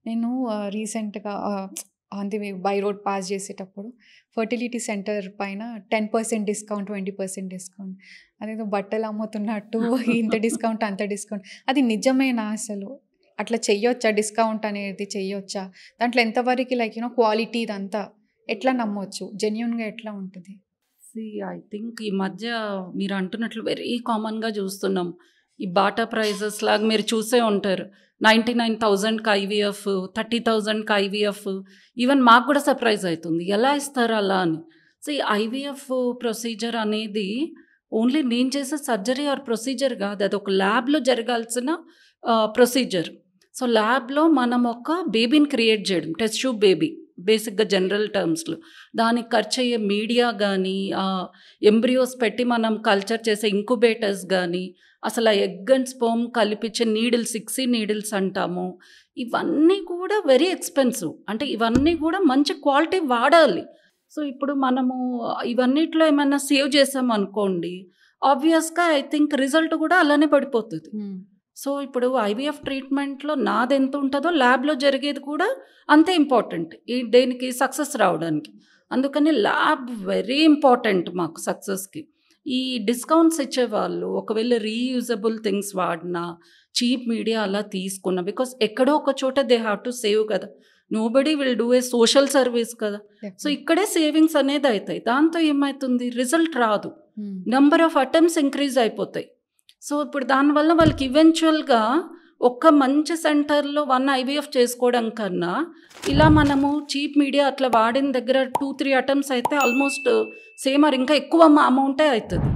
నేను రీసెంట్‌గా on the way by road pass చేసేటప్పుడు ఫర్టిలిటీ సెంటర్ పైన 10% డిస్కౌంట్, 20% డిస్కౌంట్ అదేదో బట్టలు అమ్ముతున్నట్టు ఇంత డిస్కౌంట్, అంత డిస్కౌంట్. అది నిజమేనా అసలు? అట్లా చెయ్యొచ్చా? డిస్కౌంట్ అనేది చెయ్యొచ్చా? దాంట్లో ఎంతవరకు లైక్ క్వాలిటీ ఇదంతా ఎట్లా నమ్మొచ్చు? జెన్యూన్‌గా ఎట్లా ఉంటది? ఐ థింక్ ఈ మధ్య మీరు అంటున్నట్లు వెరీ కామన్‌గా చూస్తున్నాం. ఈ బాటా ప్రైజెస్ లాగా మీరు చూసే ఉంటారు. 99,000కి ఐవీఎఫ్, 30,000కి ఐవీఎఫ్. ఈవెన్ మాకు కూడా సర్ప్రైజ్ అవుతుంది. ఎలా ఇస్తారు అలా అని. సో, ఈ ఐవీఎఫ్ ప్రొసీజర్ అనేది ఓన్లీ నేను చేసే సర్జరీ ఆర్ ప్రొసీజర్ కాదు. అది ఒక ల్యాబ్‌లో జరగాల్సిన ప్రొసీజర్. సో, ల్యాబ్‌లో మనం ఒక బేబీని క్రియేట్ చేయడం, టెస్ట్ ట్యూబ్ బేబీ బేసిక్‌గా జనరల్ టర్మ్స్‌లో. దానికి ఖర్చయ్యే మీడియా గానీ, ఎంబ్రియోస్ పెట్టి మనం కల్చర్ చేసే ఇంక్యుబేటర్స్ గానీ, అసలు ఆ ఎగ్ అండ్ స్పెర్మ్ కలిపిచ్చే నీడిల్స్, 6 నీడిల్స్ అంటాము. ఇవన్నీ కూడా వెరీ ఎక్స్‌పెన్సివ్. అంటే ఇవన్నీ కూడా మంచి క్వాలిటీ వాడాలి. సో, ఇప్పుడు మనము ఇవన్నిట్లో ఏమైనా సేవ్ చేసామనుకోండి, ఆబ్వియస్‌గా ఐ థింక్ రిజల్ట్ కూడా అలానే పడిపోతది. సో, ఇప్పుడు ఐవీఎఫ్ ట్రీట్మెంట్‌లో నాదెంత ఉంటదో ల్యాబ్‌లో జరిగేది కూడా అంతే ఇంపార్టెంట్. దేనికి సక్సెస్ రావడానికి. అందుకని ల్యాబ్ వెరీ ఇంపార్టెంట్ మాకు సక్సెస్‌కి. ఈ డిస్కౌంట్స్ ఇచ్చేవాళ్ళు ఒకవేళ రీయూజబుల్ థింగ్స్ వాడినా, చీప్ మీడియా అలా తీసుకున్నా, బికాస్ ఎక్కడో ఒక చోట దే హావ్ టు సేవ్ కదా! Nobody will do a social service కదా! సో, ఇక్కడే సేవింగ్స్ అనేది అయితాయి. దాంతో ఏమైతుంది? రిజల్ట్ రాదు. నంబర్ ఆఫ్ అటెంప్ట్స్ ఇంక్రీజ్ అయిపోతాయి. సో, ఇప్పుడు దానివల్ల వాళ్ళకి ఈవెన్చువల్‌గా ఒక్క మంచి సెంటర్‌లో 1 ఐవీఎఫ్ చేసుకోవడం కన్నా, ఇలా మనము చీప్ మీడియా అట్లా వాడిన దగ్గర 2, 3 అటెంప్ట్స్ అయితే ఆల్మోస్ట్ సేమ్ ఆర్ ఇంకా ఎక్కువ అమౌంటే అయితది.